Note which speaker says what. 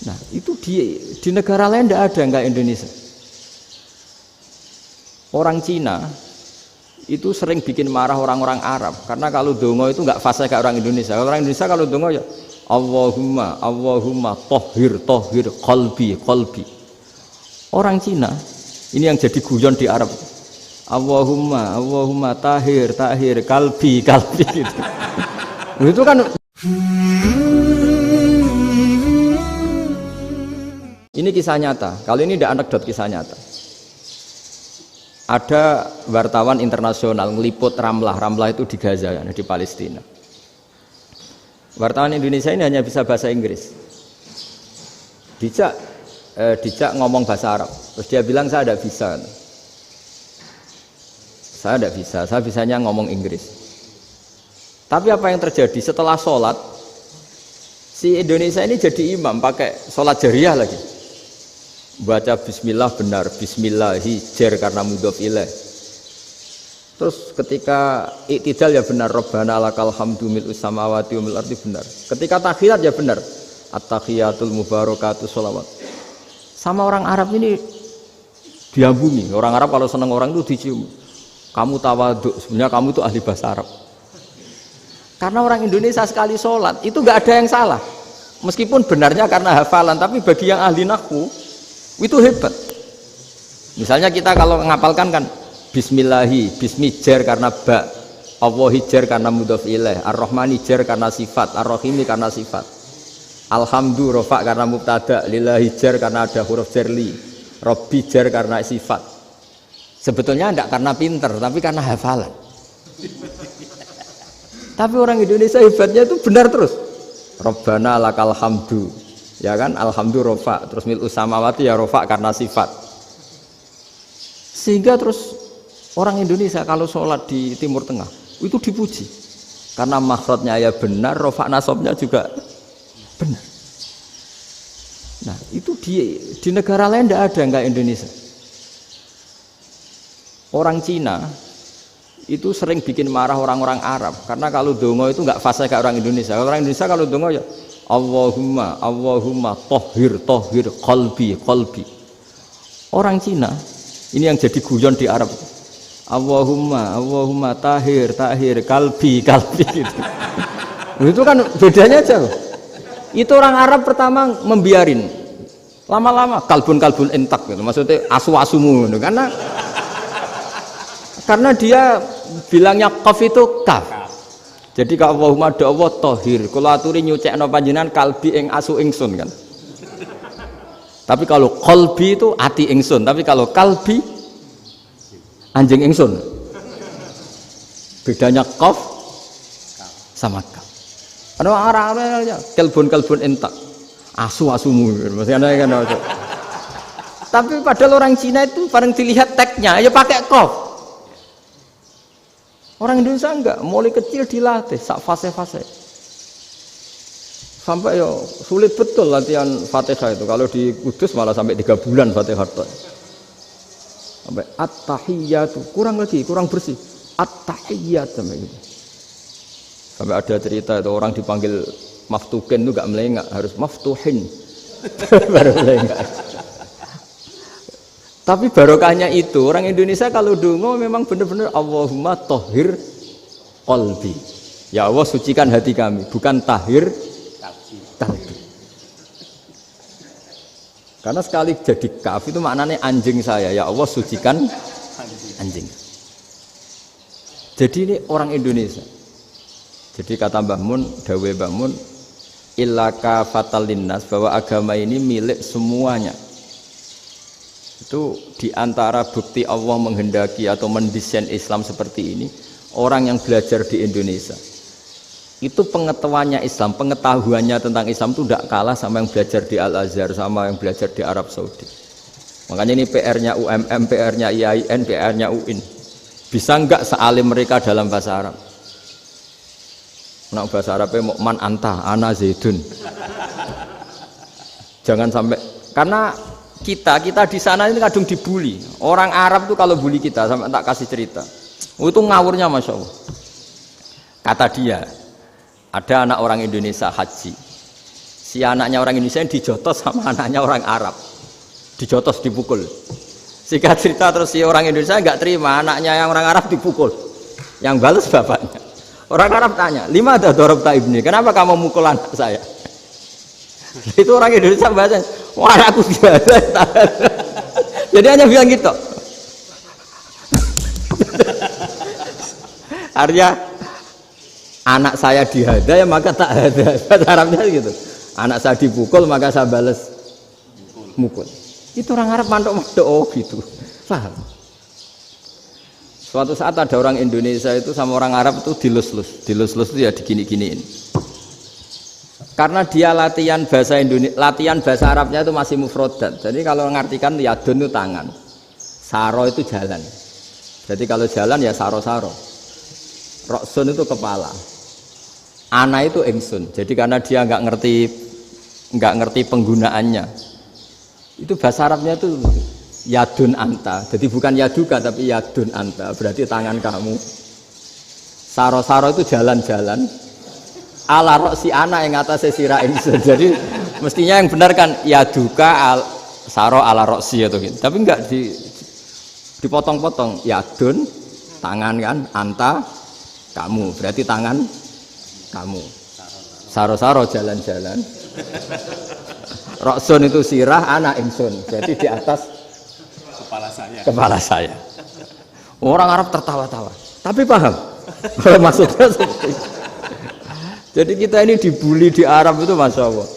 Speaker 1: Nah, itu di negara lain tidak ada nggak Indonesia. Orang Cina itu sering bikin marah orang-orang Arab karena kalau dongo itu nggak fasih kayak orang Indonesia. Orang Indonesia kalau dongo ya Allahumma Allahumma tohir tohir qalbi qalbi. Orang Cina ini yang jadi guyon di Arab. Allahumma Allahumma tahir tahir kalbi kalbi gitu. Itu kan ini kisah nyata. Kali ini tidak anekdot, kisah nyata. Ada wartawan internasional ngeliput Ramlah. Ramlah itu di Gaza, di Palestina. Wartawan Indonesia ini hanya bisa bahasa Inggris. Dijak ngomong bahasa Arab. Terus dia bilang saya tidak bisa. Saya tidak bisa, saya bisanya ngomong Inggris. Tapi apa yang terjadi setelah sholat, si Indonesia ini jadi imam pakai sholat jariyah lagi. Baca bismillah benar, bismillahi jer karena mudhof ilaih. Terus ketika iktidal ya benar, Rabbana lakal hamdu mil'us samawati wa mil'ul ardi benar. Ketika tahiyat ya benar, at-tahiyatul mubarakatuh sholawat. Sama orang Arab ini diambungi. Orang Arab kalau senang orang itu dicium. Kamu tawaduk, sebenarnya kamu itu ahli bahasa Arab. Karena orang Indonesia sekali sholat itu nggak ada yang salah. Meskipun benarnya karena hafalan, tapi bagi yang ahli nahwu itu hebat. Misalnya kita kalau ngapalkan kan bismillahi, bismi jar karena ba, Allahi jar karena mudhof ilaih, ar-rahmani jar karena sifat, ar-rahimi karena sifat, alhamdu rofa karena mubtada, lillahi jar karena ada huruf jarli, robbi jar karena sifat. Sebetulnya tidak karena pinter, tapi karena hafalan. Tapi orang Indonesia hebatnya itu benar terus. Rabbana lakal hamdu, ya kan, alhamdu rofa, terus mil'us samawati ya rofa karena sifat. Sehingga terus orang Indonesia kalau sholat di Timur Tengah itu dipuji karena makhrajnya ya benar, rofa nasabnya juga benar. Nah itu di negara lain tidak ada nggak Indonesia. Orang Cina itu sering bikin marah orang-orang Arab karena kalau dongo itu nggak fasih kayak orang Indonesia. Orang Indonesia kalau dongo ya Allahumma Allahumma tohir tohir qalbi qalbi. Orang Cina ini yang jadi guyon di Arab. Allahumma Allahumma tahir tahir kalbi kalbi gitu. Itu kan bedanya jauh. Itu orang Arab pertama membiarin, lama-lama kalbun kalbun entak gitu. Maksudnya asu-asumu gitu. Karena dia bilangnya qaf itu kaf. Jadi kalau Allahumma ada Allah tohir, kalau aturi nyucekno panjenengan kalbi ing asu ingsun kan. Tapi kalau qalbi itu ati ingsun, tapi kalau kalbi anjing ingsun. Bedanya qaf sama kaf. Ada arah-arahnya kalbun entak, asu-asumu maksudnya kan. Tapi padahal orang Cina itu paling dilihat teksnya ya pakai qaf. Orang Indonesia enggak, mulai kecil dilatih sak fase-fase. Sampai ya sulit betul latihan Fatihah itu. Kalau di Kudus malah sampai 3 bulan Fatihah. Sampai at-tahiyyatu, kurang lagi, kurang bersih. At-tahiyyat sampai gitu. Sampai ada cerita itu orang dipanggil maftuhin itu enggak melengak, harus maftuhin. Baru melengak. Tapi barokahnya itu orang Indonesia kalau dongo memang benar-benar Allahumma tohir qalbi. Ya Allah sucikan hati kami, bukan tahir kalbi. Karena sekali jadi kaf itu maknanya anjing saya. Ya Allah sucikan anjing. Jadi ini orang Indonesia. Jadi kata Mbah Mun, dawe Mbah Mun, illaka fatal linnas, bahwa agama ini milik semuanya. Itu diantara bukti Allah menghendaki atau mendesain Islam seperti ini, orang yang belajar di Indonesia itu pengetahuannya Islam, pengetahuannya tentang Islam itu tidak kalah sama yang belajar di Al-Azhar, sama yang belajar di Arab Saudi. Makanya ini PR-nya UMM, PR-nya IAIN, PR-nya UIN. Bisa enggak sealim mereka dalam bahasa Arab? Nah, bahasa Arabnya man anta, ana zaidun. Jangan sampai, karena kita di sana ini kadang dibully. Orang Arab tuh kalau bully kita, sampai tak kasih cerita. Itu ngawurnya Masya Allah. Kata dia, ada anak orang Indonesia haji. Si Si anaknya orang Indonesia yang dijotos sama anaknya orang Arab. Dijotos, dipukul. Singkat cerita terus si orang Indonesia nggak terima, anaknya yang orang Arab dipukul. Yang balas bapaknya. Orang Arab tanya, "Lima ada dorobta ibni, kenapa kamu mukul anak saya?" Itu orang Indonesia bahasa, "Wah, aku jalan." Jadi hanya bilang gitu. Artinya anak saya dihada ya maka tak ada. Bahasa Arabnya gitu. Anak saya dipukul maka saya balas mukul. Itu orang Arab mantuk-mantuk oh gitu. Paham? Suatu saat ada orang Indonesia itu sama orang Arab itu dilus-lus. Dilus-lus itu ya digini-giniin. Karena dia latihan bahasa Indonesia, latihan bahasa Arabnya itu masih mufrodat. Jadi kalau mengartikan yadun itu tangan. Saro itu jalan. Jadi kalau jalan ya saro-saro. Roksun itu kepala. Ana itu ingsun. Jadi karena dia nggak ngerti penggunaannya. Itu bahasa Arabnya itu yadun anta. Jadi bukan yaduka tapi yadun anta. Berarti tangan kamu. Saro-saro itu jalan-jalan. Ala roksi ana yang atasnya sirah ingsun. Jadi mestinya yang benar kan yaduka saro ala roksi atau gitu. Tapi enggak dipotong-potong. Yadun tangan kan anta kamu. Berarti tangan kamu. Saro-saro jalan-jalan. Roksun itu sirah, anak ingsun. Jadi di atas kepala saya. Orang Arab tertawa-tawa. Tapi paham. Kalau maksudnya seperti itu. Jadi kita ini dibully di Arab itu Masya Allah.